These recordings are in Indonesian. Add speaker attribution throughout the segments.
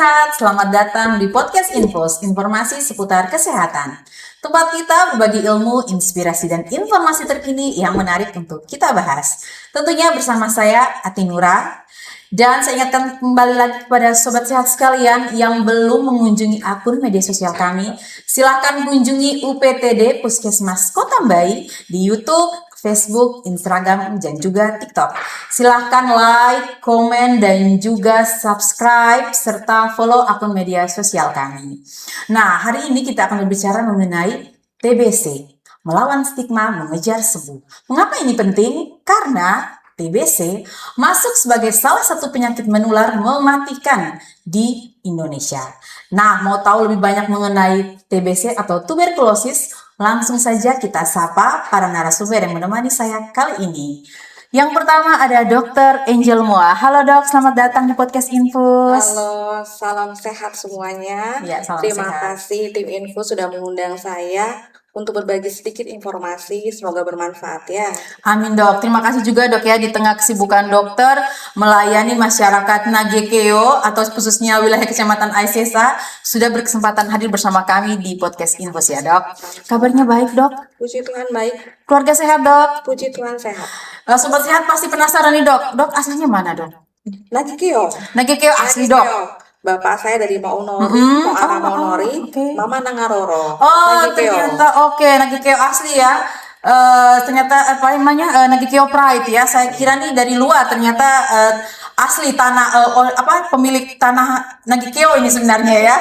Speaker 1: Sehat, selamat datang di Podcast Infos, informasi seputar kesehatan. Tempat kita berbagi ilmu, inspirasi, dan informasi terkini yang menarik untuk kita bahas. Tentunya bersama saya, Ati Nura. Dan saya ingatkan kembali lagi kepada Sobat Sehat sekalian yang belum mengunjungi akun media sosial kami. Silahkan kunjungi UPTD Puskesmas Kota Mbai di YouTube, Facebook, Instagram, dan juga TikTok. Silahkan like, komen, dan juga subscribe, serta follow akun media sosial kami. Nah, hari ini kita akan berbicara mengenai TBC, melawan stigma mengejar sembuh. Mengapa ini penting? Karena TBC masuk sebagai salah satu penyakit menular mematikan di Indonesia. Nah, mau tahu lebih banyak mengenai TBC atau tuberkulosis? Langsung saja kita sapa para narasumber yang menemani saya kali ini. Yang pertama ada Dr. Angel Moa. Halo dok, selamat datang di Podcast Infus.
Speaker 2: Halo, salam sehat semuanya.
Speaker 1: Ya, salam
Speaker 2: Terima
Speaker 1: sehat.
Speaker 2: kasih tim Infus sudah mengundang saya untuk berbagi sedikit informasi, semoga bermanfaat ya.
Speaker 1: Amin dok, terima kasih juga dok ya di tengah kesibukan dokter melayani masyarakat Nagekeo atau khususnya wilayah kecamatan Aisesa sudah berkesempatan hadir bersama kami di Podcast Infus ya dok. Kabarnya baik dok?
Speaker 2: Puji Tuhan baik,
Speaker 1: Keluarga sehat dok?
Speaker 2: puji Tuhan sehat.
Speaker 1: Sobat sehat pasti penasaran nih dok, dok aslinya mana dok?
Speaker 2: Nagekeo.
Speaker 1: Nagekeo asli dok?
Speaker 2: Bapak saya dari Maunori, Maunori,
Speaker 1: oke.
Speaker 2: Mama Nangaroro.
Speaker 1: Oh
Speaker 2: Nagekeo.
Speaker 1: ternyata oke, Nagekeo asli ya. Ternyata apa namanya Nagekeo Pride ya. Saya kira nih dari luar ternyata asli tanah pemilik tanah Nagekeo ini sebenarnya ya.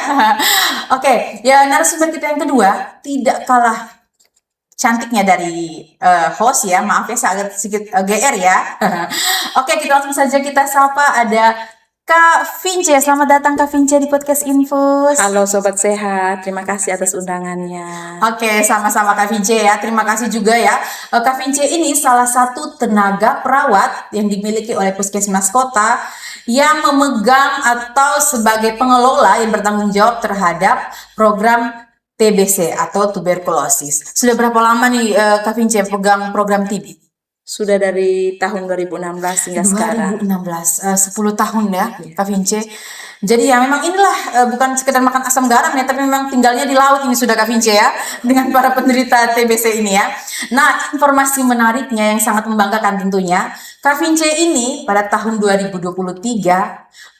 Speaker 1: Oke, ya narasumber kita yang kedua tidak kalah cantiknya dari host ya. Maaf ya saya agak sedikit GR ya. Oke, kita langsung saja kita sapa ada Kak Vince. Selamat datang Kak Vince di Podcast Infus.
Speaker 2: Halo Sobat Sehat, terima kasih atas undangannya.
Speaker 1: Oke, sama-sama Kak Vince ya. Terima kasih juga ya. Kak Vince ini salah satu tenaga perawat yang dimiliki oleh Puskesmas Kota yang memegang atau sebagai pengelola yang bertanggung jawab terhadap program TBC atau tuberkulosis. Sudah berapa lama nih Kak Vince pegang program TB?
Speaker 2: Sudah dari tahun 2016 hingga sekarang.
Speaker 1: 2016, 10 tahun ya Kak Vince. Jadi ya memang inilah bukan sekedar makan asam garam ya, tapi memang tinggalnya di laut ini sudah Kak Vince ya, dengan para penderita TBC ini ya. Nah, informasi menariknya yang sangat membanggakan tentunya, Kak Vince ini pada tahun 2023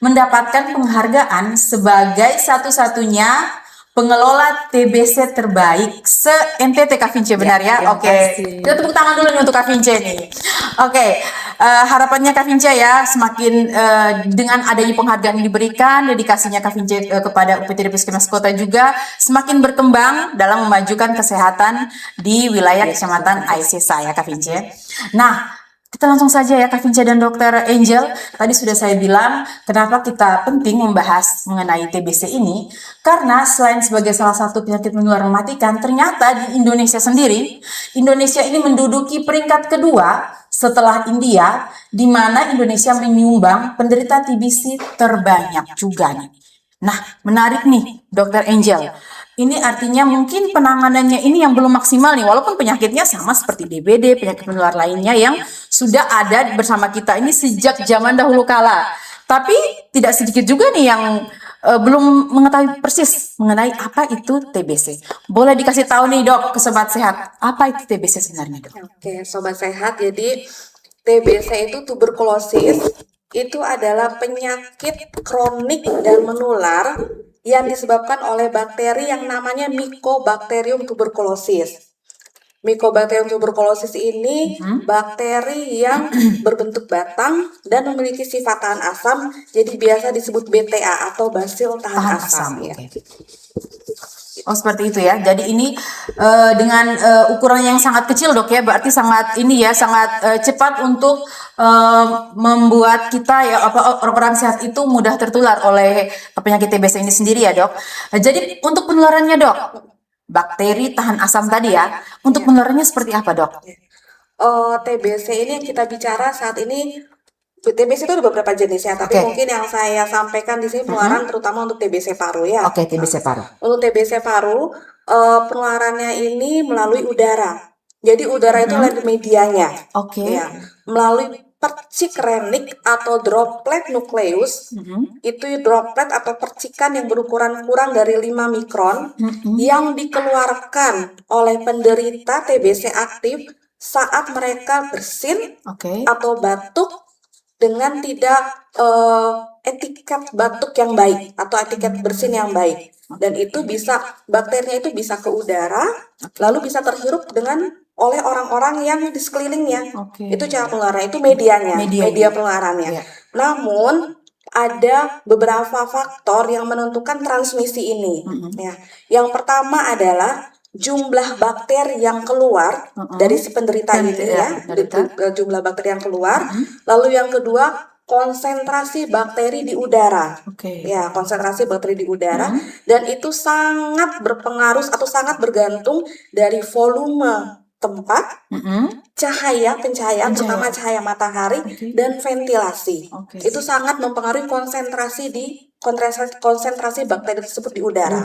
Speaker 1: mendapatkan penghargaan sebagai satu-satunya pengelola TBC terbaik se-NTT Kak Vince, benar ya? Oke. Kita tepuk tangan dulu nih untuk Kak Vince nih. Oke. Harapannya Kak Vince ya semakin dengan adanya penghargaan yang diberikan, dedikasinya Kak Vince kepada UPTD Puskesmas Kota juga semakin berkembang dalam memajukan kesehatan di wilayah Kecamatan Aisesa ya Kak Vince. Nah, kita langsung saja ya Kak Vince dan Dr. Angel. Tadi sudah saya bilang kenapa kita penting membahas mengenai TBC ini. Karena selain sebagai salah satu penyakit menular mematikan, ternyata di Indonesia sendiri, Indonesia ini menduduki peringkat kedua setelah India, di mana Indonesia menyumbang penderita TBC terbanyak juga nih. Nah, menarik nih Dr. Angel. Ini artinya mungkin penanganannya ini yang belum maksimal nih, walaupun penyakitnya sama seperti DBD, penyakit menular lainnya yang sudah ada bersama kita ini sejak zaman dahulu kala. Tapi tidak sedikit juga nih yang belum mengetahui persis mengenai apa itu TBC. Boleh dikasih tahu nih dok ke Sobat Sehat, apa itu TBC sebenarnya dok?
Speaker 2: Oke, Sobat Sehat, jadi TBC itu tuberkulosis, itu adalah penyakit kronik dan menular yang disebabkan oleh bakteri yang namanya Mycobacterium tuberculosis. Mycobacterium tuberculosis ini bakteri yang berbentuk batang dan memiliki sifat tahan asam, jadi biasa disebut BTA atau basil tahan asam. Ya.
Speaker 1: Okay. Oh seperti itu ya. Jadi ini dengan ukuran yang sangat kecil dok ya, berarti sangat ini ya sangat cepat untuk membuat kita ya orang-orang sehat itu mudah tertular oleh penyakit TBC ini sendiri ya dok. Jadi untuk penularannya dok, bakteri tahan asam tadi ya, untuk penularannya seperti apa dok?
Speaker 2: TBC ini yang kita bicara saat ini, TBC itu ada beberapa jenis ya, tapi mungkin yang saya sampaikan di sini penularan terutama untuk TBC paru ya.
Speaker 1: Oke, TBC paru.
Speaker 2: Untuk TBC paru, penularannya ini melalui udara. Jadi udara itu adalah medianya.
Speaker 1: Oke.
Speaker 2: Ya, melalui percik renik atau droplet nukleus. Itu droplet atau percikan yang berukuran kurang dari 5 mikron yang dikeluarkan oleh penderita TBC aktif saat mereka bersin
Speaker 1: Oke.
Speaker 2: atau batuk dengan tidak etiket batuk yang baik atau etiket bersin yang baik. Dan itu bisa, bakterinya itu bisa ke udara, lalu bisa terhirup oleh orang-orang yang di sekelilingnya.
Speaker 1: Oke.
Speaker 2: Itu cara penularannya, itu medianya, media penularannya.
Speaker 1: Iya.
Speaker 2: Namun ada beberapa faktor yang menentukan transmisi ini. Ya. Yang pertama adalah jumlah bakteri yang keluar dari si penderita ini ya, jumlah bakteri yang keluar. Lalu yang kedua, konsentrasi bakteri di udara. Ya, konsentrasi bakteri di udara, dan itu sangat berpengaruh atau sangat bergantung dari volume tempat, pencahayaan, terutama cahaya matahari, dan ventilasi. Itu sangat mempengaruhi konsentrasi bakteri tersebut di udara.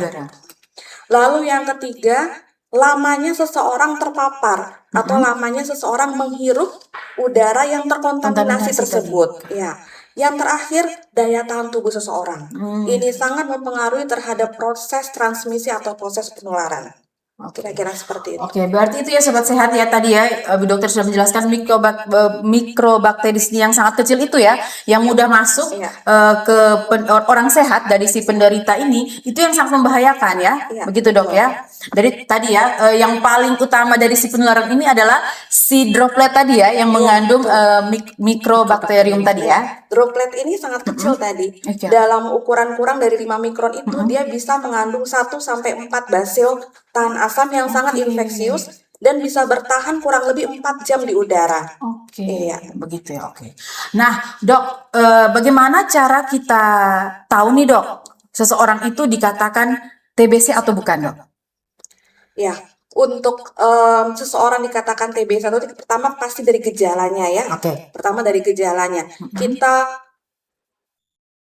Speaker 2: Lalu yang ketiga, lamanya seseorang terpapar atau lamanya seseorang menghirup udara yang terkontaminasi tersebut. Ya. Yang terakhir, daya tahan tubuh seseorang. Ini sangat mempengaruhi terhadap proses transmisi atau proses penularan. Kira-kira seperti itu.
Speaker 1: Oke, berarti itu ya sobat sehat ya, tadi ya Bu Dokter sudah menjelaskan mikrobakteri yang sangat kecil itu ya, yang mudah masuk ke orang sehat dari si penderita ini, itu yang sangat membahayakan ya. Begitu Dok ya. Dari tadi ya, yang paling utama dari si penularan ini adalah si droplet tadi ya, yang mengandung mikrobakterium tadi ya.
Speaker 2: Droplet ini sangat kecil tadi. Dalam ukuran kurang dari 5 mikron itu dia bisa mengandung 1 sampai 4 basil tahan asam yang sangat infeksius dan bisa bertahan kurang lebih 4 jam di udara.
Speaker 1: Begitu ya. Nah, Dok, bagaimana cara kita tahu nih Dok, seseorang itu dikatakan TBC atau bukan Dok?
Speaker 2: Ya, untuk seseorang dikatakan TBC atau pertama pasti dari gejalanya ya. Pertama dari gejalanya. Kita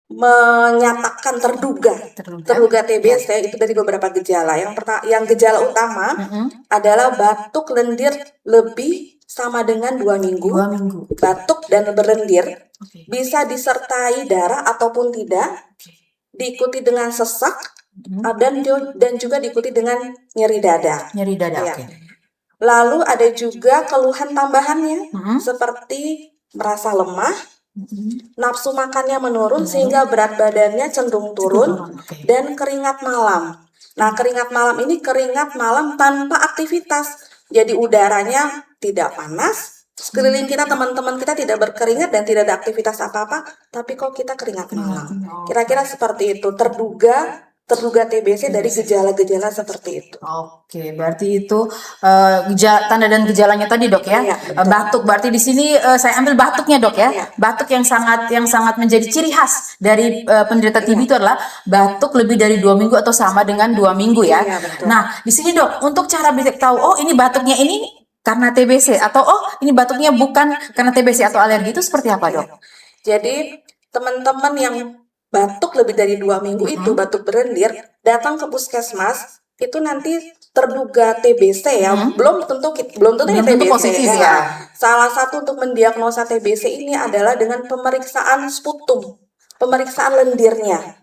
Speaker 2: menyatakan terduga TBC itu dari beberapa gejala. Yang gejala utama adalah batuk lendir lebih sama dengan 2 minggu. Batuk dan berlendir bisa disertai darah ataupun tidak, diikuti dengan sesak, dan juga diikuti dengan nyeri dada. Lalu ada juga keluhan tambahannya seperti merasa lemah, nafsu makannya menurun sehingga berat badannya cenderung turun, dan keringat malam. Nah, keringat malam ini keringat malam tanpa aktivitas. Jadi udaranya tidak panas, sekeliling kita, teman-teman kita tidak berkeringat dan tidak ada aktivitas apa-apa, tapi kok kita keringat malam. Kira-kira seperti itu, terduga TBC dari gejala-gejala seperti itu.
Speaker 1: Berarti itu tanda dan gejalanya tadi Dok ya. Batuk, berarti di sini saya ambil batuknya Dok ya. Batuk yang sangat menjadi ciri khas dari penderita TB itu adalah batuk lebih dari 2 minggu atau sama dengan 2 minggu ya. Nah, di sini Dok, untuk cara bisa tahu ini batuknya ini karena TBC atau ini batuknya bukan karena TBC atau alergi, itu seperti apa Dok?
Speaker 2: Jadi teman-teman yang batuk lebih dari 2 minggu itu, batuk berlendir, datang ke puskesmas, itu nanti terduga TBC ya, belum tentu TBC
Speaker 1: positif ya.
Speaker 2: Salah satu untuk mendiagnosa TBC ini adalah dengan pemeriksaan sputum, pemeriksaan lendirnya.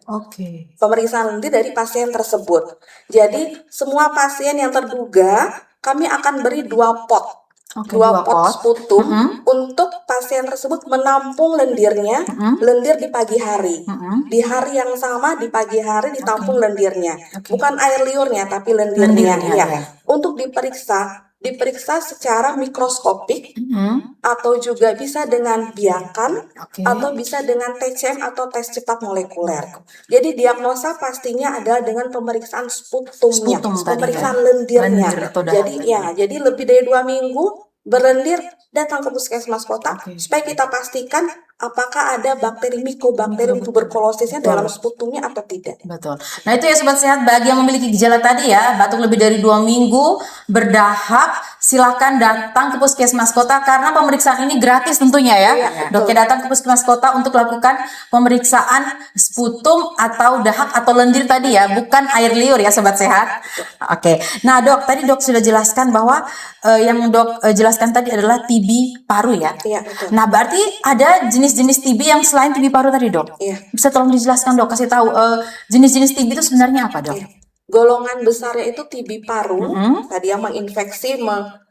Speaker 2: Pemeriksaan lendir dari pasien tersebut. Jadi semua pasien yang terduga, kami akan beri 2 pot. 2 pot sputum untuk pasien tersebut menampung lendirnya, lendir di pagi hari. Di hari yang sama di pagi hari ditampung lendirnya. Bukan air liurnya tapi lendirnya. Untuk diperiksa secara mikroskopik atau juga bisa dengan biakan atau bisa dengan TCM atau tes cepat molekuler. Jadi diagnosa pastinya adalah dengan pemeriksaan sputumnya, pemeriksaan lendirnya. Jadi lebih dari 2 minggu berlendir, datang ke puskesmas kota supaya kita pastikan apakah ada bakteri Mycobacterium tuberculosisnya dalam sputumnya atau tidak.
Speaker 1: Betul. Nah itu ya sobat sehat, bagi yang memiliki gejala tadi ya, batuk lebih dari 2 minggu, berdahak, silakan datang ke Puskesmas Kota karena pemeriksaan ini gratis tentunya ya.
Speaker 2: Iya,
Speaker 1: Dokter datang ke Puskesmas Kota untuk lakukan pemeriksaan sputum atau dahak atau lendir tadi ya, bukan air liur ya sobat sehat. Oke. Nah dok, tadi dok sudah jelaskan bahwa yang dok jelaskan tadi adalah TB paru ya.
Speaker 2: Iya, betul.
Speaker 1: Nah berarti ada jenis-jenis TB yang selain TB paru tadi dok?
Speaker 2: Iya.
Speaker 1: Bisa tolong dijelaskan dok, kasih tahu jenis-jenis TB itu sebenarnya apa dok?
Speaker 2: Iya. Golongan besarnya itu TB paru, tadi yang menginfeksi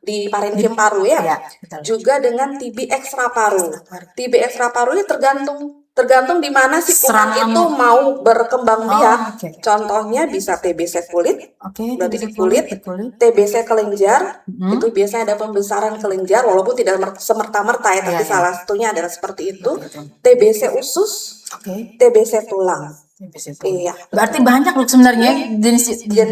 Speaker 2: di parenkim paru ya.
Speaker 1: Iya, betul.
Speaker 2: Juga dengan TB ekstra paru. TB ekstra paru ini tergantung di mana si kuman
Speaker 1: Serangan-
Speaker 2: itu mau berkembang biak.
Speaker 1: oke.
Speaker 2: Contohnya bisa TBC kulit,
Speaker 1: Oke,
Speaker 2: berarti
Speaker 1: TBC
Speaker 2: di kulit. TBC kelenjar, itu biasanya ada pembesaran kelenjar, walaupun tidak semerta-merta ya, tapi
Speaker 1: Iya, iya.
Speaker 2: salah satunya adalah seperti itu.
Speaker 1: Betul.
Speaker 2: TBC usus,
Speaker 1: Oke.
Speaker 2: TBC tulang.
Speaker 1: TBC.
Speaker 2: Iya.
Speaker 1: Berarti banyak loh sebenarnya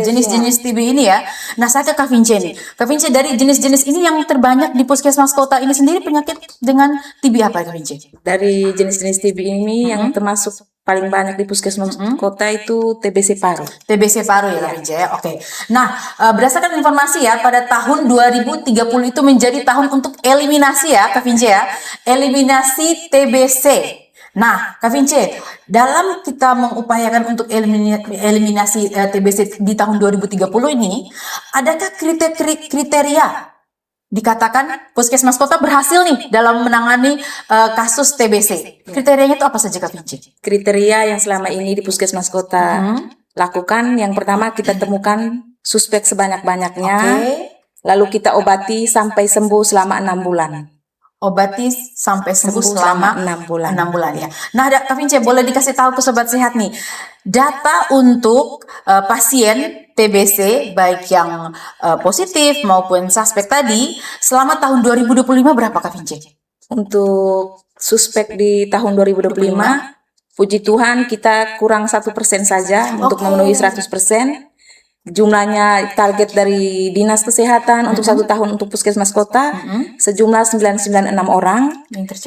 Speaker 1: jenis-jenis TB ini ya. Nah, saya ke Kak Vince nih. Kak Vince, dari jenis-jenis ini yang terbanyak di Puskesmas Kota ini sendiri penyakit dengan TB apa Kak Vince?
Speaker 3: Dari jenis-jenis TB ini yang termasuk paling banyak di Puskesmas Kota itu TBC paru.
Speaker 1: TBC paru ya Kak Vince ya. Oke. Nah, berdasarkan informasi ya, pada tahun 2030 itu menjadi tahun untuk eliminasi ya Kak Vince ya. Eliminasi TBC. Nah, Kak Vince, dalam kita mengupayakan untuk eliminasi TBC di tahun 2030 ini, adakah kriteria dikatakan Puskesmas Kota berhasil nih dalam menangani kasus TBC? Kriterianya itu apa saja Kak Vince?
Speaker 3: Kriteria yang selama ini di Puskesmas Kota lakukan, yang pertama kita temukan suspek sebanyak-banyaknya, lalu kita obati sampai sembuh selama 6 bulan.
Speaker 1: Obati sampai sembuh selama
Speaker 3: 6 bulan.
Speaker 1: 6 bulan ya. Nah, Kak Vince, boleh dikasih tahu ke sobat sehat nih, data untuk pasien TBC baik yang positif maupun suspek tadi selama tahun 2025 berapa Kak Vince?
Speaker 3: Untuk suspek di tahun 2025, puji Tuhan kita kurang 1% saja untuk memenuhi 100%. Jumlahnya target dari Dinas Kesehatan untuk 1 tahun untuk Puskesmas Kota sejumlah 996 orang,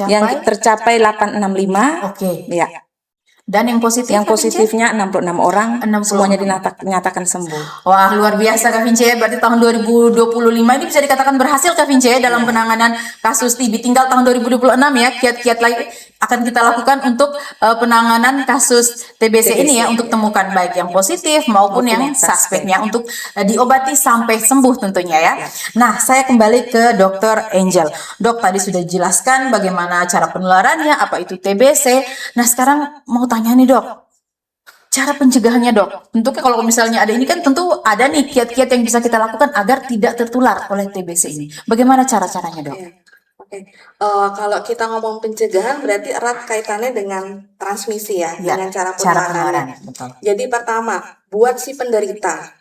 Speaker 3: yang tercapai 865.
Speaker 1: Oke.
Speaker 3: Ya.
Speaker 1: Dan yang positif?
Speaker 3: Yang positifnya 66 orang,
Speaker 1: 66.
Speaker 3: semuanya dinyatakan sembuh.
Speaker 1: Wah, luar biasa Kak Vince. Berarti tahun 2025 ini bisa dikatakan berhasil Kak Vince dalam penanganan kasus TB. Tinggal tahun 2026 ya, kiat-kiat lagi akan kita lakukan untuk penanganan kasus TBC ini ya, untuk temukan baik yang positif maupun yang suspeknya untuk diobati sampai sembuh tentunya ya. Nah, saya kembali ke Dr. Angel. Dok, tadi sudah dijelaskan bagaimana cara penularannya, apa itu TBC. Nah, sekarang mau tanya nih Dok, cara pencegahannya Dok. Tentunya kalau misalnya ada ini kan tentu ada nih kiat-kiat yang bisa kita lakukan agar tidak tertular oleh TBC ini. Bagaimana cara-caranya Dok?
Speaker 2: Oke. Kalau kita ngomong pencegahan berarti erat kaitannya dengan transmisi ya, dengan cara penularannya.
Speaker 1: Betul.
Speaker 2: Jadi pertama, buat si penderita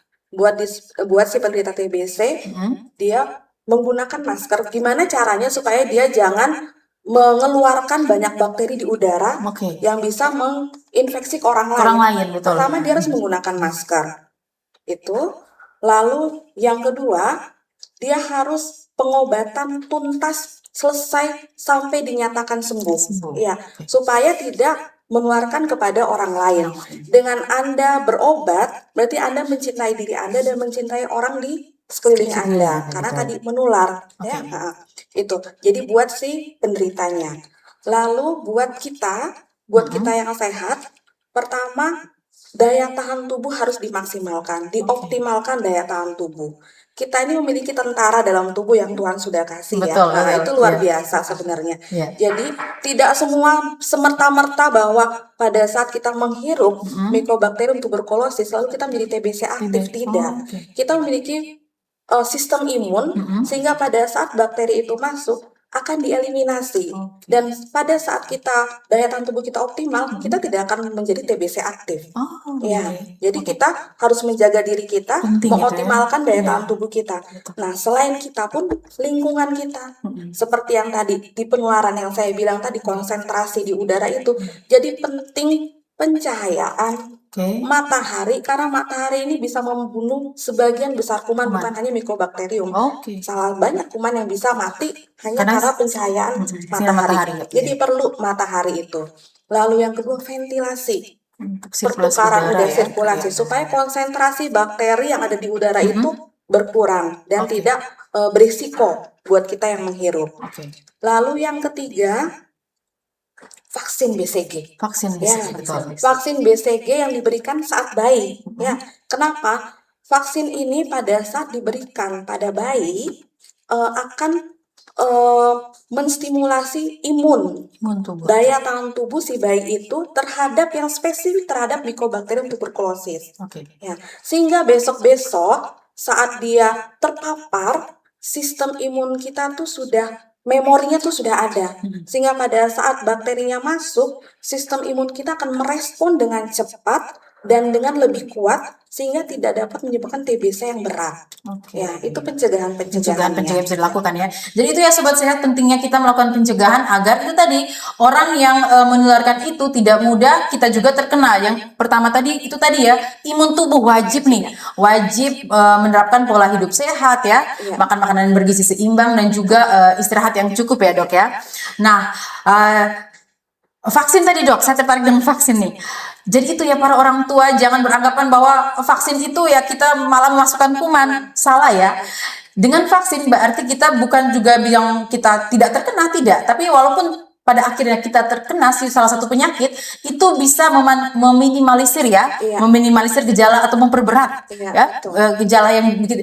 Speaker 2: TBC, dia menggunakan masker. Gimana caranya supaya dia jangan mengeluarkan banyak bakteri di udara yang bisa menginfeksi ke orang lain.
Speaker 1: Betul.
Speaker 2: Pertama dia harus menggunakan masker. Itu. Lalu yang kedua, dia harus pengobatan tuntas selesai sampai dinyatakan sembuh. Ya, supaya tidak menularkan kepada orang lain. Dengan Anda berobat, berarti Anda mencintai diri Anda dan mencintai orang di sekeliling Anda, karena tadi menular, ya. Itu. Jadi buat si penderitanya. Lalu buat kita yang sehat, pertama daya tahan tubuh harus dimaksimalkan, dioptimalkan daya tahan tubuh. Kita ini memiliki tentara dalam tubuh yang Tuhan sudah kasih ya. Itu luar biasa sebenarnya. Jadi tidak semua semerta-merta bahwa pada saat kita menghirup Mycobacterium tuberculosis lalu kita menjadi TBC aktif. Tidak. Kita memiliki sistem imun sehingga pada saat bakteri itu masuk akan dieliminasi. Dan pada saat kita daya tahan tubuh kita optimal, kita tidak akan menjadi TBC aktif. Jadi kita harus menjaga diri kita, mengoptimalkan daya tahan tubuh kita. Nah, selain kita pun lingkungan kita, seperti yang tadi di penularan yang saya bilang tadi, konsentrasi di udara itu jadi penting pencahayaan,
Speaker 1: Oke.
Speaker 2: matahari, karena matahari ini bisa membunuh sebagian besar kuman, bukan hanya Mycobacterium.
Speaker 1: Oke.
Speaker 2: Salah banyak kuman yang bisa mati hanya
Speaker 1: Karena
Speaker 2: karena pencahayaan
Speaker 1: sinar matahari.
Speaker 2: Jadi perlu matahari itu. Lalu yang kedua, ventilasi,
Speaker 1: Untuk sirkulasi
Speaker 2: pertukaran
Speaker 1: udara
Speaker 2: udara,
Speaker 1: ya.
Speaker 2: sirkulasi, supaya konsentrasi bakteri yang ada di udara itu berkurang dan
Speaker 1: Oke.
Speaker 2: tidak berisiko buat kita yang menghirup.
Speaker 1: Oke.
Speaker 2: Lalu yang ketiga, vaksin BCG.
Speaker 1: Vaksin
Speaker 2: Ya,
Speaker 1: bisa betul.
Speaker 2: vaksin BCG yang diberikan saat bayi. Ya, kenapa? Vaksin ini pada saat diberikan pada bayi akan menstimulasi imun,
Speaker 1: Imun tubuh.
Speaker 2: daya tahan tubuh si bayi itu terhadap yang spesifik terhadap Mycobacterium tuberculosis.
Speaker 1: Oke.
Speaker 2: Ya, sehingga besok-besok saat dia terpapar, sistem imun kita tuh memorinya tuh sudah ada. Sehingga pada saat bakterinya masuk, sistem imun kita akan merespon dengan cepat dan dengan lebih kuat sehingga tidak dapat menyebabkan TBC yang berat.
Speaker 1: Oke.
Speaker 2: Ya, itu pencegahan
Speaker 1: Bisa dilakukan ya. Jadi itu ya sobat sehat, pentingnya kita melakukan pencegahan agar itu tadi orang yang menularkan itu tidak mudah kita juga terkena. Yang pertama tadi itu tadi ya, imun tubuh wajib menerapkan pola hidup sehat ya,
Speaker 2: Iya.
Speaker 1: makan makanan bergizi seimbang dan juga istirahat yang cukup ya dok ya. Nah, vaksin tadi dok, saya tertarik dengan vaksin nih. Jadi itu ya para orang tua jangan beranggapan bahwa vaksin itu ya kita malah memasukkan kuman, salah ya. Dengan vaksin berarti kita bukan juga bilang kita tidak terkena, tidak. Tapi walaupun pada akhirnya kita terkena salah satu penyakit, itu bisa meminimalisir ya,
Speaker 2: Iya.
Speaker 1: meminimalisir gejala atau memperberat
Speaker 2: Iya,
Speaker 1: ya.
Speaker 2: betul.
Speaker 1: Gejala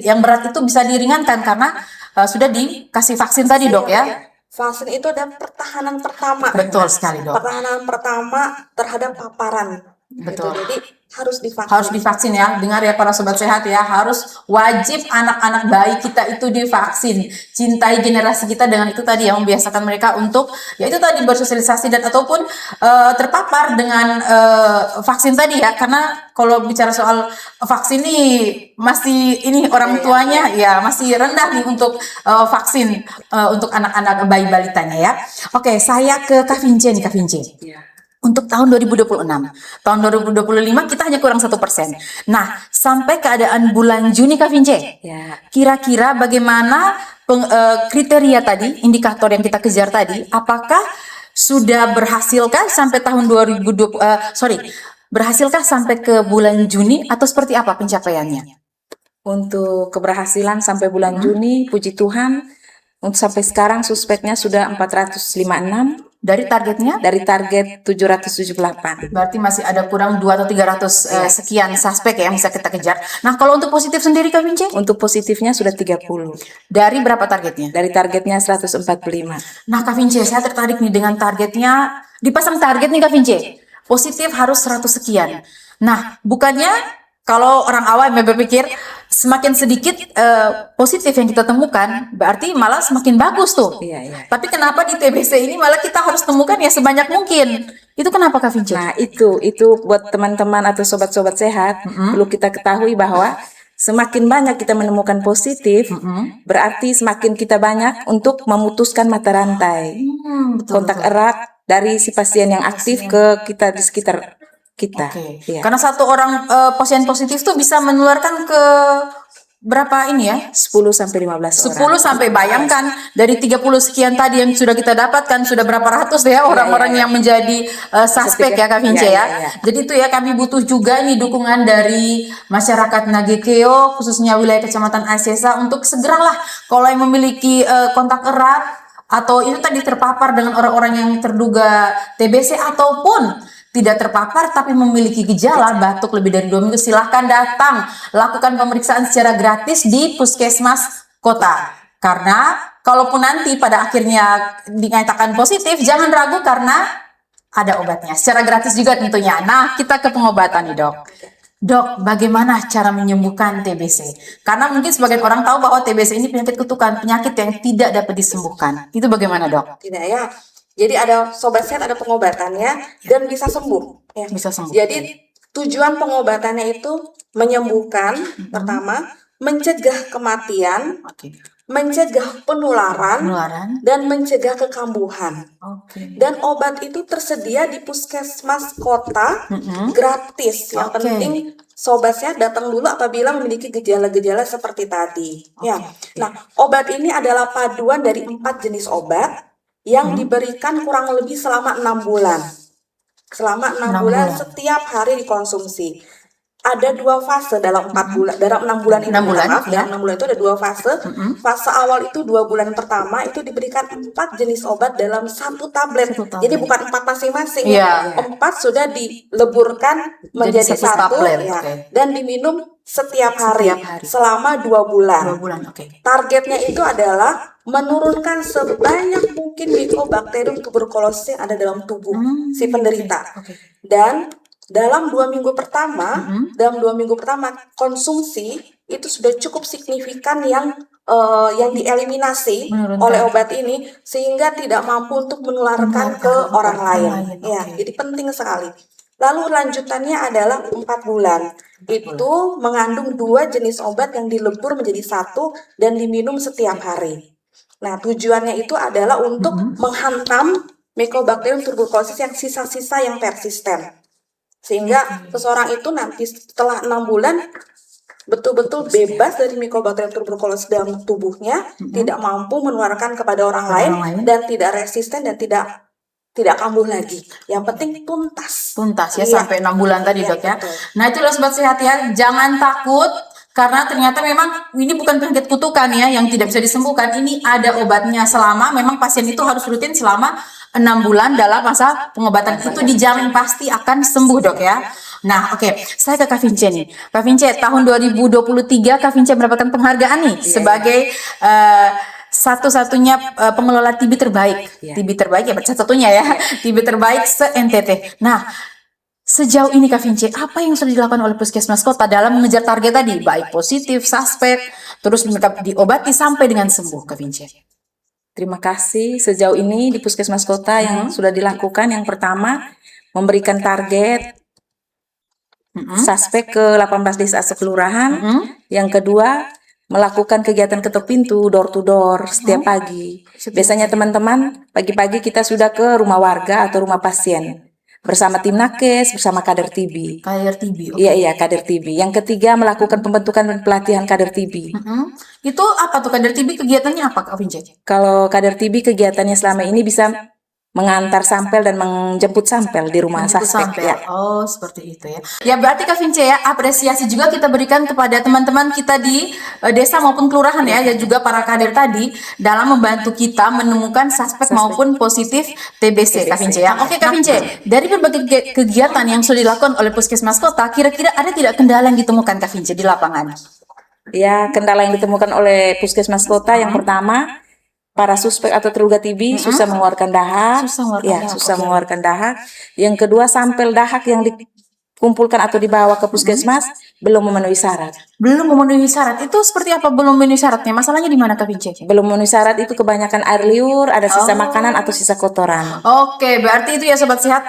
Speaker 1: yang berat itu bisa diringankan karena sudah dikasih vaksin tadi dok ya.
Speaker 2: Vaksin itu ada pertahanan pertama.
Speaker 1: Betul sekali dok.
Speaker 2: Pertahanan pertama terhadap paparan.
Speaker 1: Betul.
Speaker 2: Gitu. Jadi harus divaksin.
Speaker 1: Harus divaksin ya. Dengar ya para sobat sehat ya, harus wajib anak-anak bayi kita itu divaksin. Cintai generasi kita dengan itu tadi yang membiasakan mereka untuk ya itu tadi bersosialisasi dan ataupun terpapar dengan vaksin tadi ya. Karena kalau bicara soal vaksin nih masih ini orang tuanya ya masih rendah nih untuk vaksin untuk anak-anak bayi balitanya ya. Oke, saya ke Kak Vince nih, Kak Vince.
Speaker 3: Ya.
Speaker 1: Untuk tahun 2026, tahun 2025 kita hanya kurang 1%. Nah, sampai keadaan bulan Juni Kak Vince,
Speaker 3: Ya.
Speaker 1: kira-kira bagaimana kriteria tadi, indikator yang kita kejar tadi, apakah sudah berhasilkah sampai tahun 2020, berhasilkah sampai ke bulan Juni atau seperti apa pencapaiannya?
Speaker 3: Untuk keberhasilan sampai bulan Juni, puji Tuhan, untuk sampai sekarang suspeknya sudah 456
Speaker 1: Dari targetnya?
Speaker 3: dari target 778.
Speaker 1: Berarti masih ada kurang 2 atau 300 sekian suspek ya yang bisa kita kejar. Nah, kalau untuk positif sendiri Kak Vince?
Speaker 3: Untuk positifnya sudah 30.
Speaker 1: Dari berapa targetnya?
Speaker 3: Dari targetnya 145.
Speaker 1: Nah, Kak Vince, saya tertarik nih dengan targetnya. Dipasang target nih Kak Vince. Positif harus 100 sekian. Nah, bukannya kalau orang awam yang berpikir semakin sedikit positif yang kita temukan, berarti malah semakin bagus tuh.
Speaker 3: Iya, iya.
Speaker 1: Tapi kenapa di TBC ini malah kita harus temukan ya sebanyak mungkin? Itu kenapa Kak Vince?
Speaker 3: Nah, itu buat teman-teman atau sobat-sobat sehat, perlu kita ketahui bahwa semakin banyak kita menemukan positif, berarti semakin kita banyak untuk memutuskan mata rantai.
Speaker 1: Betul,
Speaker 3: Kontak erat dari si pasien yang aktif ke kita di sekitar kita.
Speaker 1: Oke.
Speaker 3: Iya.
Speaker 1: Karena satu orang pasien positif tuh bisa menularkan ke berapa ini ya?
Speaker 3: 10 sampai 15
Speaker 1: 10
Speaker 3: orang.
Speaker 1: sampai bayangkan dari 30 sekian tadi yang sudah kita dapatkan sudah berapa ratus ya orang-orang yang menjadi suspek ya Kak Vince
Speaker 3: Iya,
Speaker 1: ya.
Speaker 3: iya.
Speaker 1: Jadi itu ya kami butuh juga nih dukungan dari masyarakat Nagekeo khususnya wilayah Kecamatan Asesa untuk segeralah kalau yang memiliki kontak erat atau itu tadi terpapar dengan orang-orang yang terduga TBC ataupun tidak terpapar tapi memiliki gejala batuk lebih dari 2 minggu, silahkan datang lakukan pemeriksaan secara gratis di puskesmas kota. Karena kalaupun nanti pada akhirnya dinyatakan positif, jangan ragu karena ada obatnya secara gratis juga tentunya. Nah, kita ke pengobatan nih dok. Dok, bagaimana cara menyembuhkan TBC? Karena mungkin sebagian orang tahu bahwa TBC ini penyakit kutukan, penyakit yang tidak dapat disembuhkan. Itu bagaimana dok?
Speaker 2: Tidak ya. Jadi ada sobat sehat, ada pengobatannya dan bisa sembuh. Ya.
Speaker 1: Bisa sembuh.
Speaker 2: Jadi tujuan pengobatannya itu menyembuhkan, pertama, mencegah kematian,
Speaker 1: Oke.
Speaker 2: mencegah penularan,
Speaker 1: Penularan.
Speaker 2: dan mencegah kekambuhan.
Speaker 1: Oke.
Speaker 2: Dan obat itu tersedia di puskesmas kota gratis. Yang
Speaker 1: Oke.
Speaker 2: penting sobat sehat datang dulu apabila memiliki gejala-gejala seperti tadi. Ya. Nah, obat ini adalah paduan dari 4 jenis obat yang diberikan kurang lebih selama 6 bulan. Selama 6 bulan setiap hari dikonsumsi. Ada 2 fase dalam 4 bulan, dalam 6 bulan itu.
Speaker 1: 6 bulan,
Speaker 2: maaf,
Speaker 1: ya.
Speaker 2: dalam 6 bulan itu ada 2 fase. Fase awal itu 2 bulan pertama itu diberikan 4 jenis obat dalam 1 tablet.
Speaker 1: Satu tablet.
Speaker 2: Jadi bukan 4 masing-masing.
Speaker 1: Iya.
Speaker 2: 4 sudah dileburkan menjadi
Speaker 1: satu
Speaker 2: 1
Speaker 1: tablet,
Speaker 2: ya.
Speaker 1: oke.
Speaker 2: Dan diminum setiap hari,
Speaker 1: Setiap hari.
Speaker 2: selama 2 bulan.
Speaker 1: 2 bulan, oke.
Speaker 2: Targetnya itu adalah menurunkan sebanyak mungkin Mycobacterium tuberculosis yang ada dalam tubuh si penderita.
Speaker 1: Oke.
Speaker 2: Dan dalam 2 minggu pertama, konsumsi itu sudah cukup signifikan yang dieliminasi
Speaker 1: Menurunkan.
Speaker 2: oleh obat ini sehingga tidak mampu untuk menularkan ke orang lain. Ya, jadi penting sekali. Lalu lanjutannya adalah 4 bulan. Itu mengandung 2 jenis obat yang dilebur menjadi 1 dan diminum setiap hari. Nah, tujuannya itu adalah untuk menghantam Mycobacterium tuberculosis yang sisa-sisa yang persisten. Sehingga seseorang itu nanti setelah 6 bulan betul-betul bebas dari Mycobacterium tuberculosis dalam tubuhnya, tidak mampu menularkan kepada orang lain, dan tidak resisten dan tidak kambuh lagi. Yang penting tuntas.
Speaker 1: Tuntas ya,
Speaker 2: Iya.
Speaker 1: sampai 6 bulan tadi,
Speaker 2: Iya,
Speaker 1: Dok ya.
Speaker 2: betul.
Speaker 1: Nah, itulah sobat sehat ya, jangan takut karena ternyata memang ini bukan penyakit kutukan ya yang tidak bisa disembuhkan. Ini ada obatnya selama memang pasien itu harus rutin selama 6 bulan dalam masa pengobatan. Itu dijamin pasti akan sembuh, Dok ya. Nah, oke, saya ke Kak Vince nih. Kak Vince, tahun 2023 Kak Vince mendapatkan penghargaan nih sebagai satu-satunya pengelola TB terbaik. TB terbaik ya, satu-satunya ya. TB terbaik se-NTT. Nah, sejauh ini Kak Vince, apa yang sudah dilakukan oleh Puskesmas Kota dalam mengejar target tadi? Baik positif, suspek, terus mereka diobati sampai dengan sembuh, Kak Vince.
Speaker 3: Terima kasih sejauh ini di Puskesmas Kota yang sudah dilakukan. Yang pertama, memberikan target suspek ke 18 desa sekelurahan. Yang kedua, melakukan kegiatan ketok pintu, door to door setiap pagi. Biasanya teman-teman, pagi-pagi kita sudah ke rumah warga atau rumah pasien bersama tim nakes, bersama kader TB.
Speaker 1: Kader TB. oke.
Speaker 3: Iya, kader TB. Yang ketiga, melakukan pembentukan dan pelatihan kader TB.
Speaker 1: Itu apa tuh kader TB, kegiatannya apa, Kak Vince?
Speaker 3: Kalau kader TB kegiatannya selama ini bisa mengantar sampel dan menjemput sampel di rumah
Speaker 1: Menjemput
Speaker 3: suspek.
Speaker 1: sampel.
Speaker 3: Ya.
Speaker 1: Oh, seperti itu ya. Ya berarti Kak Vince ya, apresiasi juga kita berikan kepada teman-teman kita di desa maupun kelurahan ya, dan juga para kader tadi dalam membantu kita menemukan suspek maupun positif TBC, Kak Vince ya. Oke Kak Vince, dari berbagai kegiatan yang sudah dilakukan oleh Puskesmas Kota, kira-kira ada tidak kendala yang ditemukan Kak Vince di lapangan?
Speaker 3: Ya, kendala yang ditemukan oleh Puskesmas Kota yang pertama, para suspek atau terduga TB susah mengeluarkan dahak.
Speaker 1: Susah mengeluarkan dahak,
Speaker 3: Susah mengeluarkan dahak. Yang kedua, sampel dahak yang dikumpulkan atau dibawa ke puskesmas belum memenuhi syarat.
Speaker 1: Belum memenuhi syarat. Itu seperti apa belum memenuhi syaratnya? Masalahnya di mana Kak Vince?
Speaker 3: Belum memenuhi syarat itu kebanyakan air liur, ada sisa makanan atau sisa kotoran.
Speaker 1: Oke, berarti itu ya sobat sehat,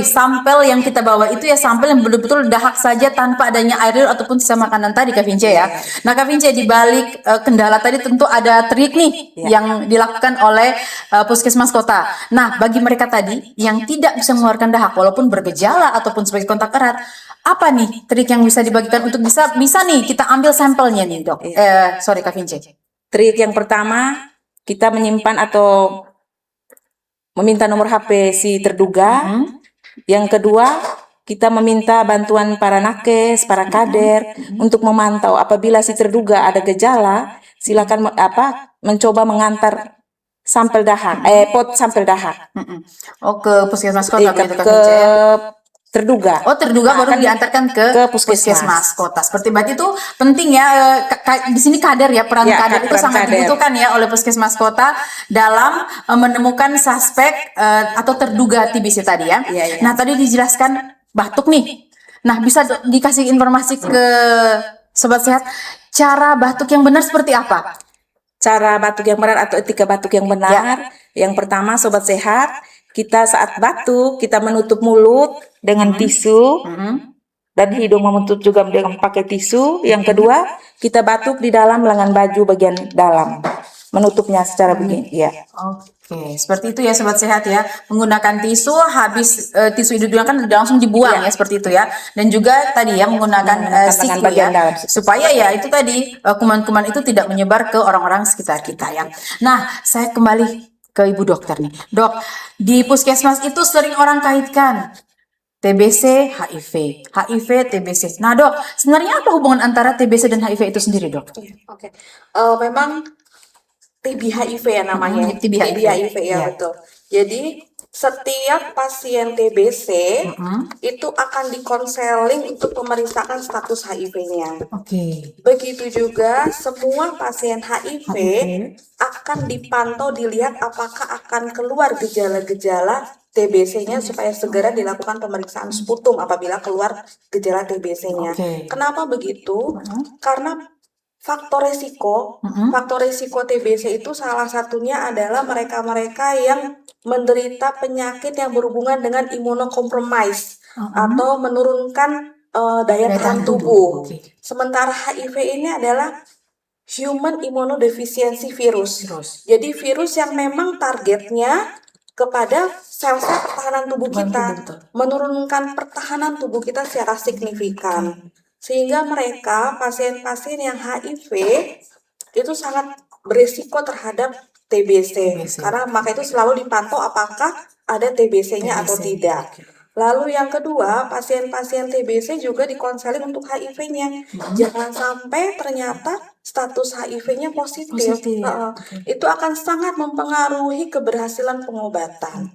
Speaker 1: sampel yang kita bawa itu ya sampel yang betul-betul dahak saja tanpa adanya air liur ataupun sisa makanan tadi Kak Vince ya. Nah Kak Vince, di balik kendala tadi tentu ada trik nih yang dilakukan oleh Puskesmas Kota. Nah, bagi mereka tadi yang tidak bisa mengeluarkan dahak walaupun bergejala ataupun sebagai kontak erat, apa nih trik yang bisa dibagikan untuk bisa nih kita ambil sampelnya nih, Dok? Kak Vince.
Speaker 3: Trik yang pertama, kita menyimpan atau meminta nomor HP si terduga. Yang kedua, kita meminta bantuan para nakes, para kader untuk memantau apabila si terduga ada gejala, silakan mencoba mengantar sampel dahak, pot sampel dahak.
Speaker 1: Oh, ke Puskesmas Kota begitu Kak
Speaker 3: ke
Speaker 1: Vince ya?
Speaker 3: terduga.
Speaker 1: Oh, terduga baru diantarkan ke Puskesmas Kota. Seperti berarti itu penting ya, di sini kader ya, peran kader itu sangat dibutuhkan ya oleh Puskesmas Kota dalam menemukan suspek atau terduga TBC tadi ya. Nah, tadi dijelaskan batuk nih. Nah, bisa dikasih informasi ke sobat sehat, cara batuk yang benar seperti apa?
Speaker 3: Cara batuk yang benar atau etika batuk yang benar. Yang pertama sobat sehat, kita saat batuk, kita menutup mulut dengan tisu. dan hidung menutup juga dengan pakai tisu. Yang kedua, kita batuk di dalam lengan baju bagian dalam, menutupnya secara begini. Ya.
Speaker 1: Oke, seperti itu ya sobat sehat ya. Menggunakan tisu, habis tisu itu kan langsung dibuang ya seperti itu ya. Dan juga tadi ya menggunakan
Speaker 3: Menggunakan
Speaker 1: siku
Speaker 3: bagian
Speaker 1: ya,
Speaker 3: dalam.
Speaker 1: supaya ya itu tadi kuman-kuman itu tidak menyebar ke orang-orang sekitar kita ya. Nah, saya kembali ke Ibu Dokter nih. Dok, di puskesmas itu sering orang kaitkan TBC, HIV, HIV, TBC. Nah, Dok, sebenarnya apa hubungan antara TBC dan HIV itu sendiri, Dok?
Speaker 2: Oke. Memang TB HIV ya namanya.
Speaker 1: TB HIV.
Speaker 2: HIV ya,
Speaker 1: Iya.
Speaker 2: betul. Jadi setiap pasien TBC itu akan dikonseling untuk pemeriksaan status HIV-nya.
Speaker 1: Oke.
Speaker 2: Begitu juga semua pasien HIV akan dipantau dilihat apakah akan keluar gejala-gejala TBC-nya supaya segera dilakukan pemeriksaan sputum apabila keluar gejala TBC-nya.
Speaker 1: Oke.
Speaker 2: Kenapa begitu? Karena faktor resiko TBC itu salah satunya adalah mereka-mereka yang menderita penyakit yang berhubungan dengan imunokompromis atau menurunkan daya tahan tubuh.
Speaker 1: Oke.
Speaker 2: Sementara HIV ini adalah human immunodeficiency virus.
Speaker 1: Virus.
Speaker 2: Jadi virus yang memang targetnya kepada sel-sel pertahanan tubuh kita,
Speaker 1: Betul.
Speaker 2: menurunkan pertahanan tubuh kita secara signifikan. Sehingga mereka, pasien-pasien yang HIV itu sangat berisiko terhadap TBC. Karena maka itu selalu dipantau apakah ada TBC-nya atau tidak. Lalu yang kedua, pasien-pasien TBC juga dikonseling untuk HIV-nya. Jangan sampai ternyata status HIV-nya positif. Itu akan sangat mempengaruhi keberhasilan pengobatan.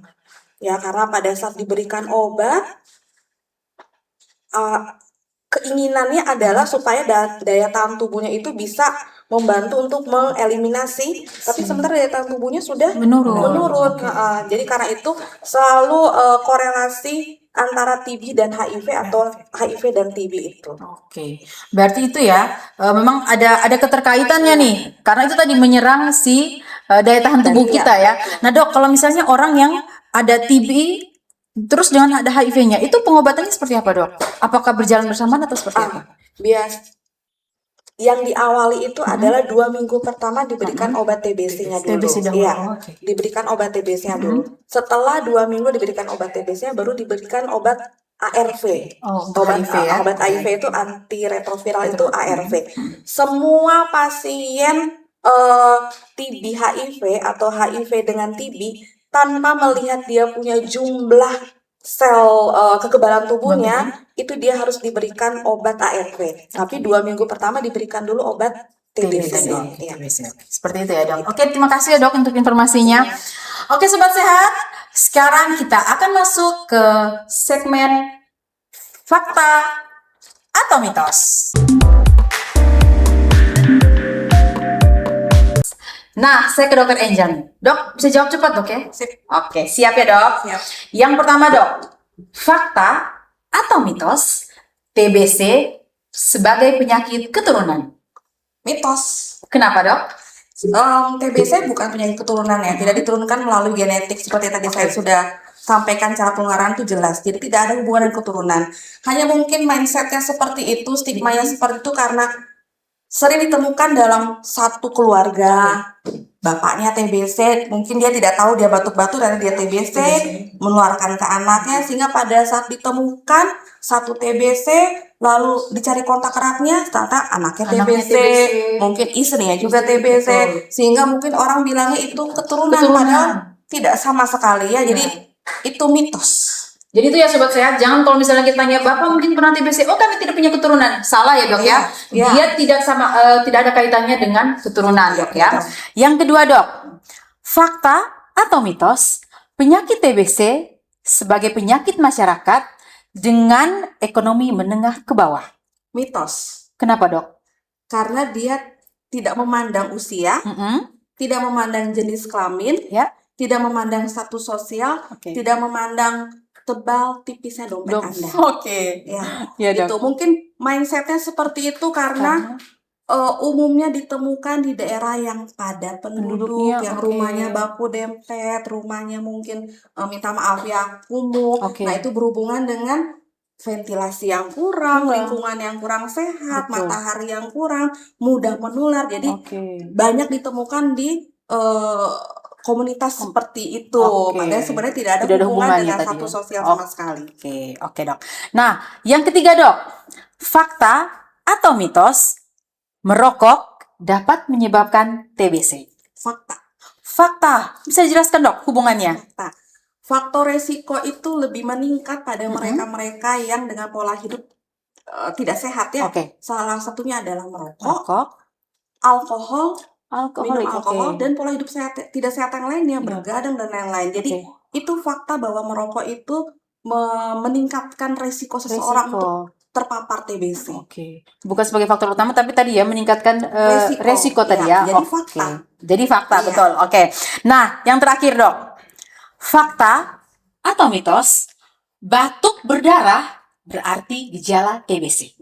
Speaker 2: Ya, karena pada saat diberikan obat, keinginannya adalah supaya daya tahan tubuhnya itu bisa membantu untuk mengeliminasi, tapi sementara daya tahan tubuhnya sudah menurun. Jadi karena itu selalu korelasi antara TB dan HIV atau HIV dan TB itu.
Speaker 1: Oke, berarti itu ya memang ada keterkaitannya nih, karena itu tadi menyerang si daya tahan tubuh kita ya. Nah, Dok, kalau misalnya orang yang ada TB terus dengan ada HIV-nya, itu pengobatannya seperti apa, Dok? Apakah berjalan bersamaan atau seperti apa?
Speaker 2: Yang diawali itu adalah 2 minggu pertama diberikan obat TBC-nya dulu. Iya, diberikan obat TBC-nya dulu. Setelah 2 minggu diberikan obat TBC-nya, baru diberikan obat ARV. Obat HIV itu antiretroviral itu ARV. Semua pasien TB HIV atau HIV dengan TB tanpa melihat dia punya jumlah sel kekebalan tubuhnya, itu dia harus diberikan obat ARV. Tapi 2 minggu pertama diberikan dulu obat TBC.
Speaker 1: Seperti itu ya, Dok. Oke, terima kasih ya, Dok, untuk informasinya. Oke, Sobat Sehat, sekarang kita akan masuk ke segmen fakta atau mitos. Nah, saya ke Dokter Angel. Dok, bisa jawab cepat, Dok ya? Oke, siap ya, Dok?
Speaker 2: Siap.
Speaker 1: Yang pertama, Dok. Fakta atau mitos TBC sebagai penyakit keturunan?
Speaker 2: Mitos.
Speaker 1: Kenapa, Dok?
Speaker 2: TBC bukan penyakit keturunan ya, tidak diturunkan melalui genetik seperti tadi saya sudah sampaikan. Cara penularan itu jelas, jadi tidak ada hubungan dengan keturunan. Hanya mungkin mindsetnya seperti itu, stigmanya seperti itu karena sering ditemukan dalam satu keluarga. Bapaknya TBC, mungkin dia tidak tahu dia batuk-batuk dan dia TBC, menularkan ke anaknya, sehingga pada saat ditemukan satu TBC, lalu dicari kontak eratnya, ternyata anaknya TBC, mungkin istrinya juga TBC, sehingga mungkin orang bilangnya itu keturunan. Padahal tidak sama sekali ya, jadi itu mitos.
Speaker 1: Jadi itu ya, Sobat Sehat, jangan kalau misalnya kita tanya, Bapak mungkin pernah TBC, oh kami tidak punya keturunan. Salah ya, Dok ya. Dia tidak ada kaitannya dengan keturunan, Dok ya. Yang kedua, Dok, fakta atau mitos penyakit TBC sebagai penyakit masyarakat dengan ekonomi menengah ke bawah?
Speaker 2: Mitos.
Speaker 1: Kenapa, Dok?
Speaker 2: Karena dia tidak memandang usia, tidak memandang jenis kelamin, tidak memandang status sosial, tidak memandang tebal tipisnya dompet Anda. Itu mungkin mindsetnya seperti itu karena umumnya ditemukan di daerah yang padat penduduk, yang rumahnya baku dempet, rumahnya mungkin minta maaf ya kumuh. Nah, itu berhubungan dengan ventilasi yang kurang, lingkungan yang kurang sehat,
Speaker 1: Betul.
Speaker 2: matahari yang kurang, mudah menular. Jadi
Speaker 1: Oke.
Speaker 2: banyak ditemukan di komunitas seperti itu.
Speaker 1: Oke.
Speaker 2: Padahal sebenarnya tidak ada
Speaker 1: Tidak ada
Speaker 2: hubungan
Speaker 1: hubungannya
Speaker 2: dengan
Speaker 1: tadi
Speaker 2: satu
Speaker 1: ya.
Speaker 2: sosial sama sekali.
Speaker 1: Oke dok. Nah, yang ketiga dok, fakta atau mitos merokok dapat menyebabkan TBC. Fakta, bisa dijelaskan dok hubungannya?
Speaker 2: Fakta. Faktor resiko itu lebih meningkat pada mereka-mereka yang dengan pola hidup tidak sehat ya.
Speaker 1: Oke.
Speaker 2: Salah satunya adalah merokok,
Speaker 1: Merokok,
Speaker 2: alkohol,
Speaker 1: alkoholik,
Speaker 2: minum alkohol,
Speaker 1: oke.
Speaker 2: dan pola hidup tidak sehat yang lainnya, bergadang dan lain-lain. Jadi itu fakta bahwa merokok itu meningkatkan resiko seseorang untuk terpapar TBC.
Speaker 1: Oke. Bukan sebagai faktor utama, tapi tadi ya meningkatkan resiko tadi
Speaker 2: Ya,
Speaker 1: ya.
Speaker 2: jadi fakta.
Speaker 1: Jadi fakta,
Speaker 2: Iya.
Speaker 1: betul. Oke. Nah, yang terakhir dok, fakta atau mitos batuk berdarah berarti gejala TBC.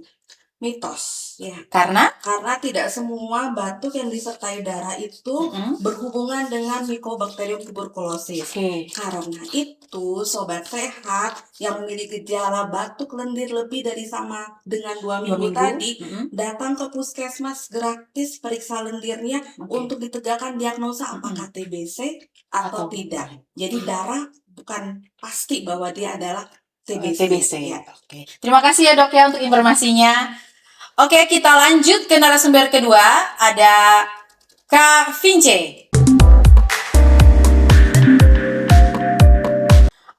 Speaker 2: Mitos, ya.
Speaker 1: Karena
Speaker 2: Karena tidak semua batuk yang disertai darah itu berhubungan dengan Mycobacterium tuberculosis. Karena itu, sobat sehat yang memiliki gejala batuk lendir lebih dari sama dengan 2 minggu tadi, datang ke puskesmas gratis periksa lendirnya untuk ditegakkan diagnosa apakah TBC atau tidak. Jadi darah bukan pasti bahwa dia adalah TBC. Ya.
Speaker 1: Oke. Terima kasih ya dok ya untuk informasinya. Oke, kita lanjut ke narasumber kedua, ada Kak Vince.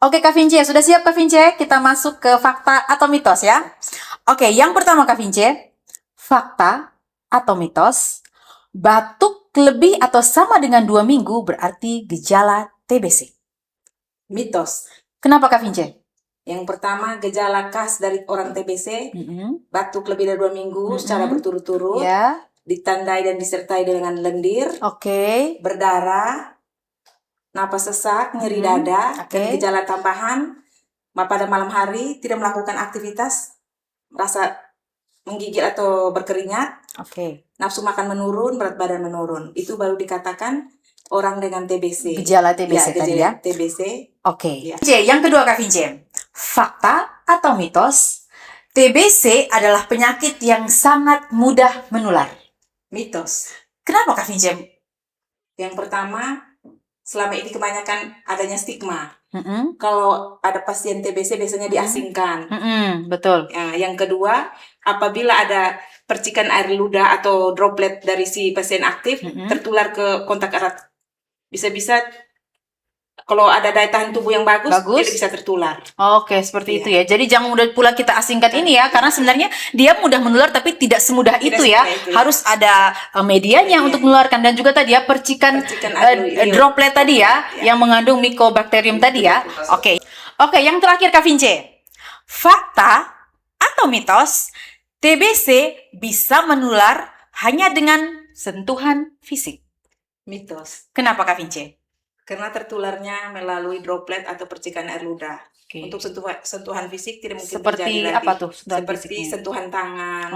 Speaker 1: Oke Kak Vince, sudah siap Kak Vince? Kita masuk ke fakta atau mitos ya. Oke, yang pertama Kak Vince, fakta atau mitos, batuk lebih atau sama dengan 2 minggu berarti gejala TBC.
Speaker 3: Mitos.
Speaker 1: Kenapa Kak Vince?
Speaker 3: Yang pertama, gejala khas dari orang TBC, batuk lebih dari 2 minggu secara berturut-turut,
Speaker 1: Ya.
Speaker 3: ditandai dan disertai dengan lendir,
Speaker 1: Oke.
Speaker 3: berdarah, napas sesak, nyeri dada, dan gejala tambahan pada malam hari tidak melakukan aktivitas, merasa menggigil atau berkeringat, nafsu makan menurun, berat badan menurun. Itu baru dikatakan orang dengan TBC.
Speaker 1: Gejala TBC tadi ya.
Speaker 3: TBC.
Speaker 1: Oke. Yang kedua Kak Vince, fakta atau mitos, TBC adalah penyakit yang sangat mudah menular.
Speaker 3: Mitos.
Speaker 1: Kenapa Kak Vince?
Speaker 3: Yang pertama, selama ini kebanyakan adanya stigma. Kalau ada pasien TBC biasanya diasingkan.
Speaker 1: Betul.
Speaker 3: Ya, yang kedua, apabila ada percikan air ludah atau droplet dari si pasien aktif tertular ke kontak erat, bisa-bisa kalau ada daya tahan tubuh yang bagus. Tidak bisa tertular.
Speaker 1: Oke, seperti itu ya. Jadi jangan mudah pula kita asingkan ini ya, karena sebenarnya dia mudah menular tapi tidak semudah itu ya. Harus ada medianya untuk menularkan, dan juga tadi ya percikan droplet tadi ya, yang mengandung Mycobacterium tadi ya. Oke, yang terakhir Kak Vince, fakta atau mitos, TBC bisa menular hanya dengan sentuhan fisik.
Speaker 3: Mitos.
Speaker 1: Kenapa Kak Vince?
Speaker 3: Karena tertularnya melalui droplet atau percikan air ludah. Untuk sentuhan fisik tidak mungkin
Speaker 1: seperti
Speaker 3: terjadi
Speaker 1: apa
Speaker 3: lagi.
Speaker 1: tuh?
Speaker 3: Seperti sentuhan tangan.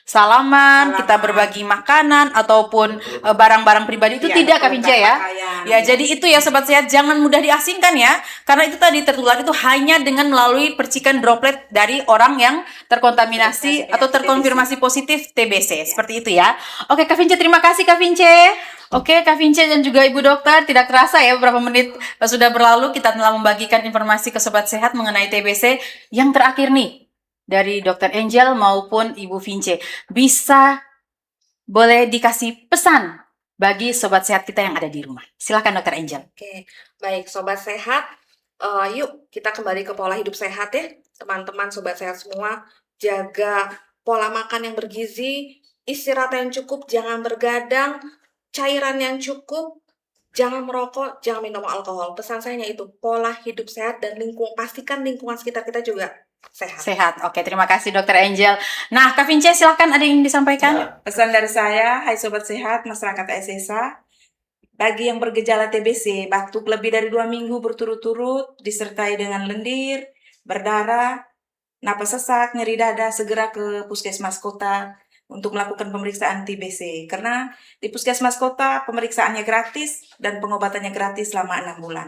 Speaker 1: Salaman, kita berbagi makanan ataupun barang-barang pribadi itu tidak Kak Vince ya. Ya, jadi itu ya sobat sehat, jangan mudah diasingkan ya. Karena itu tadi tertular itu hanya dengan melalui percikan droplet dari orang yang terkontaminasi atau terkonfirmasi positif TBC. Seperti itu ya. Oke Kak Vince, terima kasih Kak Vince. Oke Kak Vince dan juga Ibu Dokter, tidak terasa ya beberapa menit sudah berlalu kita telah membagikan informasi ke sobat sehat mengenai TBC. Yang terakhir nih, dari Dr. Angel maupun Ibu Vince, boleh dikasih pesan bagi sobat sehat kita yang ada di rumah. Silakan Dr. Angel.
Speaker 2: Oke, baik sobat sehat, yuk kita kembali ke pola hidup sehat ya, teman-teman sobat sehat semua. Jaga pola makan yang bergizi, istirahat yang cukup, jangan bergadang, cairan yang cukup, jangan merokok, jangan minum alkohol. Pesan saya itu pola hidup sehat dan pastikan lingkungan sekitar kita juga sehat.
Speaker 1: Oke, terima kasih Dr. Angel. Nah, Kak Vince silahkan ada yang disampaikan.
Speaker 3: Pesan dari saya, hai sobat sehat, masyarakat SSA, bagi yang bergejala TBC, batuk lebih dari 2 minggu berturut-turut, disertai dengan lendir, berdarah, napas sesak, nyeri dada, segera ke puskesmas kota untuk melakukan pemeriksaan TBC. Karena di Puskesmas Kota pemeriksaannya gratis dan pengobatannya gratis selama 6 bulan.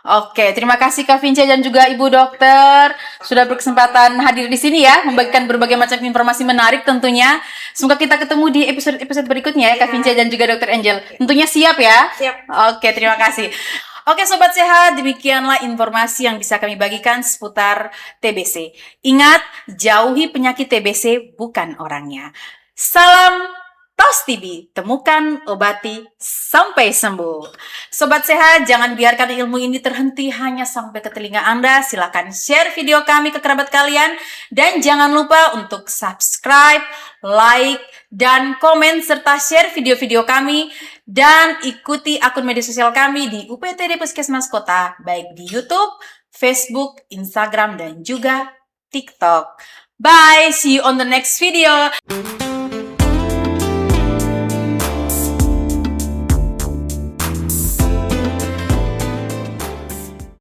Speaker 1: Oke, terima kasih Kak Vince dan juga Ibu Dokter sudah berkesempatan hadir di sini ya, membagikan berbagai macam informasi menarik tentunya. Semoga kita ketemu di episode berikutnya ya Kak Vince dan juga Dokter Angel. Tentunya siap ya?
Speaker 2: Siap.
Speaker 1: Oke, terima kasih. Oke Sobat Sehat, demikianlah informasi yang bisa kami bagikan seputar TBC. Ingat, jauhi penyakit TBC bukan orangnya. Salam Tos TB, temukan, obati, sampai sembuh. Sobat Sehat, jangan biarkan ilmu ini terhenti hanya sampai ke telinga Anda. Silakan share video kami ke kerabat kalian. Dan jangan lupa untuk subscribe, like, dan komen serta share video-video kami. Dan ikuti akun media sosial kami di UPTD Puskesmas Kota, baik di YouTube, Facebook, Instagram, dan juga TikTok. Bye, see you on the next video.